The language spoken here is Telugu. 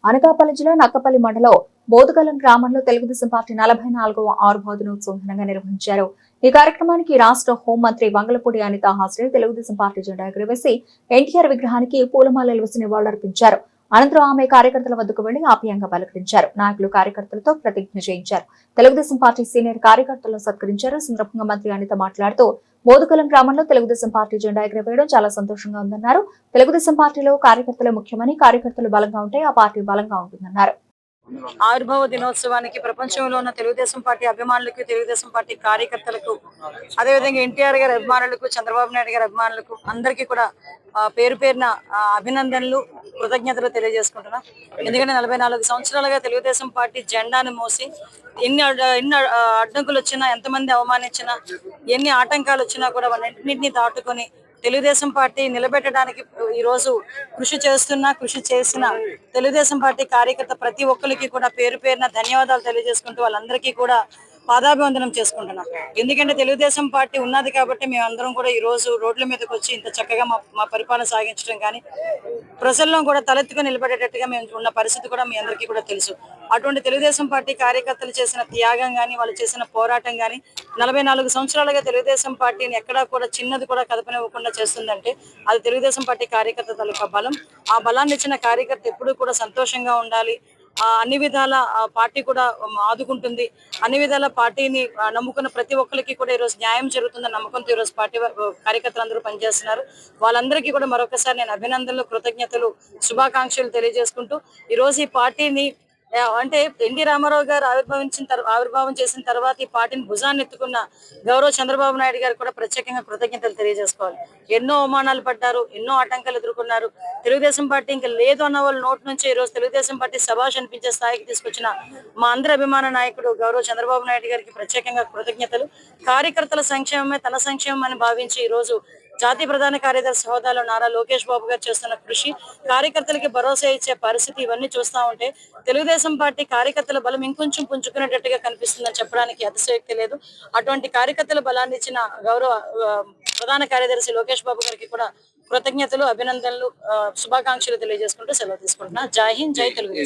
అనకాపల్లి జిల్లా నక్కపల్లి మండలం బోదుగలం గ్రామంలో తెలుగుదేశం పార్టీ 44వ ఆవిర్భావ దినోత్సవం ఘనంగా నిర్వహించారు. ఈ కార్యక్రమానికి రాష్ట్ర హోంమంత్రి వంగలపూడి అనిత హాజరై తెలుగుదేశం పార్టీ జెండా ఎగురవేసి ఎన్టీఆర్ విగ్రహానికి పూలమాలలు వేసి నివాళులర్పించారు. అనంతరం ఆమె కార్యకర్తల వద్దకు వెళ్లి ఆప్యాయంగా పలకరించారు. నాయకులు కార్యకర్తలతో ప్రతిజ్ఞ చేయించారు. తెలుగుదేశం పార్టీ సీనియర్ కార్యకర్తలను సత్కరించారు. సందర్భంగా మంత్రి అనిత మాట్లాడుతూ బోదుగలం గ్రామంలో తెలుగుదేశం పార్టీ జెండా ఎగురవేయడం చాలా సంతోషంగా ఉందన్నారు. తెలుగుదేశం పార్టీలో కార్యకర్తలు ముఖ్యమని, కార్యకర్తలు బలంగా ఉంటే ఆ పార్టీ బలంగా ఉంటుందన్నారు. ఆవిర్భావ దినోత్సవానికి ప్రపంచంలో ఉన్న తెలుగుదేశం పార్టీ అభిమానులకు, తెలుగుదేశం పార్టీ కార్యకర్తలకు, అదేవిధంగా ఎన్టీఆర్ గారి అభిమానులకు, చంద్రబాబు నాయుడు గారి అభిమానులకు అందరికీ కూడా పేరు పేరున అభినందనలు, కృతజ్ఞతలు తెలియజేసుకుంటున్నా. ఎందుకంటే 44 సంవత్సరాలుగా తెలుగుదేశం పార్టీ జెండాను మోసి ఎన్ని అడ్డంకులు వచ్చినా, ఎంతమంది అవమానించినా, ఎన్ని ఆటంకాలు వచ్చినా కూడా వాళ్ళన్నింటినీ దాటుకొని తెలుగుదేశం పార్టీ నిలబెట్టడానికి ఈ రోజు కృషి చేసిన తెలుగుదేశం పార్టీ కార్యకర్త ప్రతి ఒక్కరికి కూడా పేరు పేరున ధన్యవాదాలు తెలియజేసుకుంటూ వాళ్ళందరికీ కూడా పాదాభివందనం చేసుకుంటున్నాం. ఎందుకంటే తెలుగుదేశం పార్టీ ఉన్నది కాబట్టి మేమందరం కూడా ఈ రోజు రోడ్ల మీదకి వచ్చి ఇంత చక్కగా మా పరిపాలన సాగించడం కానీ, ప్రజల్లో కూడా తలెత్తుకొని నిలబడేటట్టుగా మేము ఉన్న పరిస్థితి కూడా మీ అందరికీ కూడా తెలుసు. అటువంటి తెలుగుదేశం పార్టీ కార్యకర్తలు చేసిన త్యాగం కానీ, వాళ్ళు చేసిన పోరాటం కానీ, 44 సంవత్సరాలుగా తెలుగుదేశం పార్టీని ఎక్కడా కూడా చిన్నది కూడా కదపనివ్వకుండా చేస్తుందంటే అది తెలుగుదేశం పార్టీ కార్యకర్త తాలూకా బలం. ఆ బలాన్ని ఇచ్చిన కార్యకర్త ఎప్పుడూ కూడా సంతోషంగా ఉండాలి. అన్ని విధాల పార్టీ కూడా ఆదుకుంటుంది. అన్ని విధాల పార్టీని నమ్ముకున్న ప్రతి ఒక్కరికి కూడా ఈరోజు న్యాయం జరుగుతుందని నమ్మకంతో ఈరోజు పార్టీ కార్యకర్తలు అందరూ పనిచేస్తున్నారు. వాళ్ళందరికీ కూడా మరొకసారి నేను అభినందనలు, కృతజ్ఞతలు, శుభాకాంక్షలు తెలియజేసుకుంటూ ఈరోజు ఈ పార్టీని అంటే ఎన్టీ రామారావు గారు ఆవిర్భావం చేసిన తర్వాత ఈ పార్టీని భుజాన్ని ఎత్తుకున్న గౌరవ చంద్రబాబు నాయుడు గారు కూడా ప్రత్యేకంగా కృతజ్ఞతలు తెలియజేసుకోవాలి. ఎన్నో అవమానాలు పడ్డారు, ఎన్నో ఆటంకాలు ఎదుర్కొన్నారు. తెలుగుదేశం పార్టీ ఇంకా లేదు అన్న వాళ్ళ నోటి నుంచి ఈరోజు తెలుగుదేశం పార్టీ శభాష్ అనిపించే స్థాయికి తీసుకొచ్చిన మా అందరి అభిమాన నాయకుడు గౌరవ చంద్రబాబు నాయుడు గారికి ప్రత్యేకంగా కృతజ్ఞతలు. కార్యకర్తల సంక్షేమమే తన సంక్షేమం అని భావించి ఈరోజు జాతీయ ప్రధాన కార్యదర్శి హోదాలో నారా లోకేష్ బాబు గారు చేస్తున్న కృషి, కార్యకర్తలకి భరోసా ఇచ్చే పరిస్థితి, ఇవన్నీ చూస్తా ఉంటే తెలుగుదేశం పార్టీ కార్యకర్తల బలం ఇంకొంచెం పుంజుకునేటట్టుగా కనిపిస్తుందని చెప్పడానికి అతిశయోక్తి లేదు. అటువంటి కార్యకర్తల బలాన్ని ఇచ్చిన గౌరవ ప్రధాన కార్యదర్శి లోకేష్ బాబు గారికి కూడా కృతజ్ఞతలు, అభినందనలు, శుభాకాంక్షలు తెలియజేసుకుంటూ సెలవు తీసుకుంటున్నా. జై హింద్, జై తెలుగుదేశం.